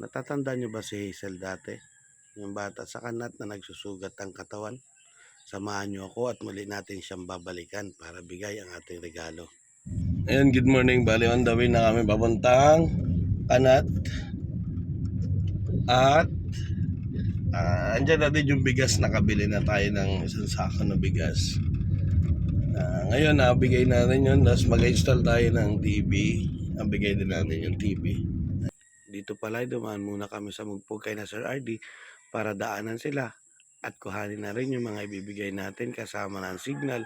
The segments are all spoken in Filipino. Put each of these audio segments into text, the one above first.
Natatandaan niyo ba si Hazel dati? Yung bata sa kanat na nagsusugat ang katawan? Samahan niyo ako at muli natin siyang babalikan para bigay ang ating regalo. Ayun, good morning. Bali on the way na kami papuntang kanat. At andyan natin yung bigas. Nakabili na tayo ng isang sako na bigas. Ngayon nabigay natin yun. Tapos mag-install tayo ng TV. Nabigay din natin yung TV. Dito pala dumaan muna kami sa Mugpog kay na Sir RD para daanan sila at kuhanin na rin yung mga ibibigay natin kasama ng signal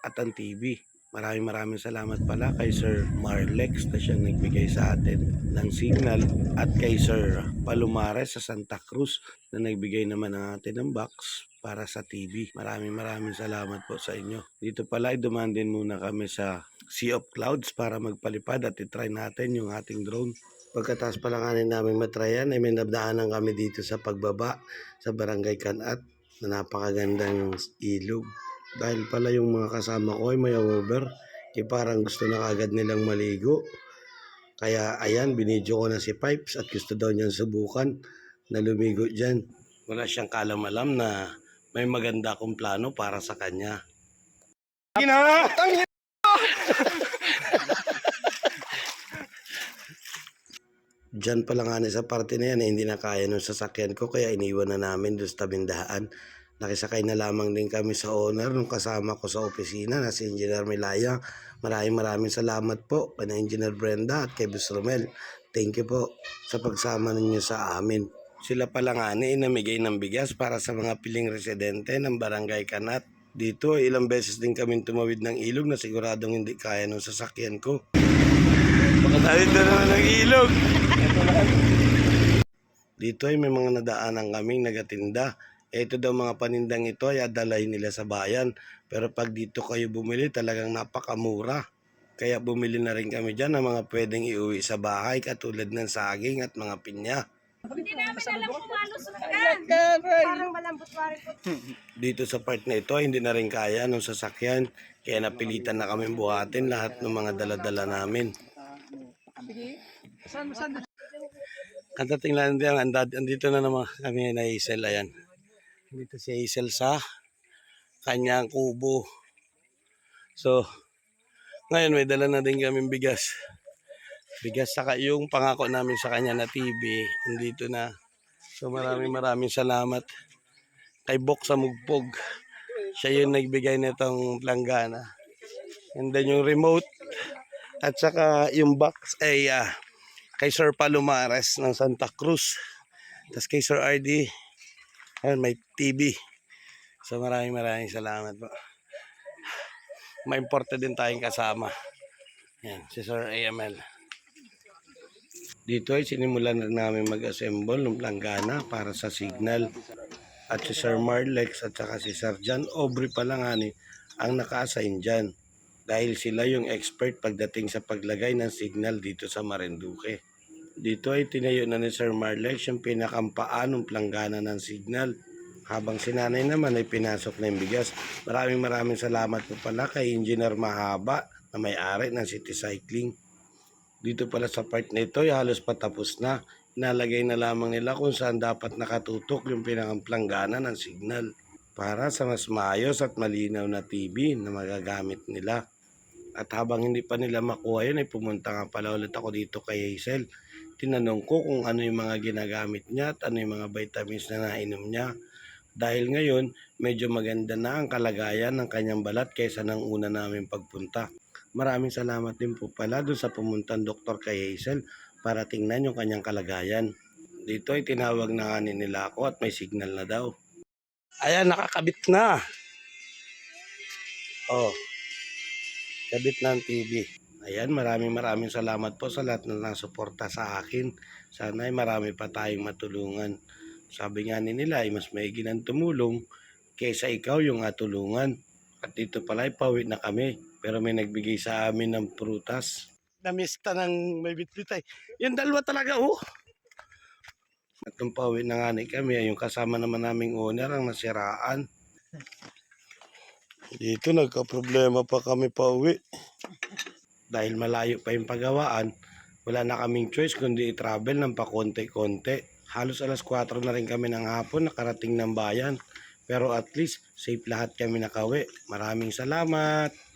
at ang TV. Maraming salamat pala kay Sir Marlex na siyang nagbigay sa atin ng signal at kay Sir Palumares sa Santa Cruz na nagbigay naman ng atin ng box para sa TV. Maraming salamat po sa inyo. Dito pala dumaan din muna kami sa Sea of Clouds para magpalipad at itry natin yung ating drone. Pagkatapos pala kanin namin matrayan ay may nabdaanan kami dito sa pagbaba sa Barangay Kanat na napakagandang ilog. Dahil pala yung mga kasama ko ay may over, parang gusto na agad nilang maligo. Kaya ayan, binidyo ko na si Pipes at gusto daw niyang subukan na lumigo dyan. Wala siyang kalam-alam na may maganda akong plano para sa kanya. Diyan pa lang sa parte na yan hindi na kaya ng sasakyan ko kaya iniwan na namin doon sa tabindaan. Nakisakay na lamang din kami sa owner nung kasama ko sa opisina na si Engineer Milaya. Maraming salamat po kay Engineer Brenda at kay Boss Romel. Thank you po sa pagsama ninyo sa amin. Sila pala namigay ng bigas para sa mga piling residente ng Barangay Kanat. Dito ilang beses din kami tumawid ng ilog na siguradong hindi kaya ng sasakyan ko. Pakatawid na naman ng ilog. Dito ay may mga nadaanan kaming nagatinda. Ito daw mga panindang ito ay adalay nila sa bayan. Pero pag dito kayo bumili talagang napakamura. Kaya bumili na rin kami dyan ng mga pwedeng iuwi sa bahay katulad ng saging at mga pinya. Hindi namin alam kung ano sukan. Parang malambot po. Dito sa part na ito hindi na rin kaya ng sasakyan. Kaya napilitan na kami buhatin lahat ng mga daladala namin. Katating lang din, andito na naman kami na Hazel, ayan. Dito si Hazel sa kanyang kubo. So, ngayon may dala na din kaming bigas. Bigas saka yung pangako namin sa kanya na TV, andito na. So maraming salamat kay Bok sa Mugpog. Siya yung nagbigay nitong planggana. And then yung remote at saka yung box ay kay Sir Palumares ng Santa Cruz. Tapos kay Sir RD, ayun, may TV. So maraming salamat po. Maimporte din tayong kasama. Yan, si Sir AML. Dito ay sinimulan na namin mag-assemble ng planggana para sa signal. At si Sir Marlex at saka si Sir John Aubrey pa lang ang naka-assign dyan. Dahil sila yung expert pagdating sa paglagay ng signal dito sa Marinduque. Dito ay tinayo na ni Sir Marlex yung pinakampaan ng planggana ng signal. Habang si nanay naman ay pinasok na yung bigas. Maraming salamat po pala kay Engineer Mahaba na may-ari ng City Cycling. Dito pala sa part na ito ay halos patapos na. Inalagay na lamang nila kung saan dapat nakatutok yung pinakamplanggana ng signal para sa mas maayos at malinaw na TV na magagamit nila. At habang hindi pa nila makuha yun ay pumunta nga pala ulit ako dito kay Hazel. Tinanong ko kung ano yung mga ginagamit niya at ano yung mga vitamins na nainom niya. Dahil ngayon medyo maganda na ang kalagayan ng kanyang balat kaysa ng una namin pagpunta. Maraming salamat din po pala doon sa pumuntang doktor kay Hazel para tingnan yung kanyang kalagayan. Dito ay tinawag na nila ako at may signal na daw. Ayan, nakakabit na. Oh, kabit na ang TV. Ayan, maraming salamat po sa lahat na nasuporta sa akin. Sana ay marami pa tayong matulungan. Sabi nga nila ay mas maigi ng tumulong kaysa ikaw yung atulungan. At dito pala ay pauwi na kami. Pero may nagbigay sa amin ng prutas. Namista ng may bitbitay. Yung dalawa talaga At nung pauwi na nga kami, yung kasama naman naming owner ang nasiraan. Dito nagka-problema pa kami pauwi. Dahil malayo pa yung pagawaan, Wala na kaming choice kundi i-travel ng pakonti-konti. Halos alas 4 na rin kami ng hapon nakarating ng bayan. Pero at least safe lahat kami nakauwi. Maraming salamat!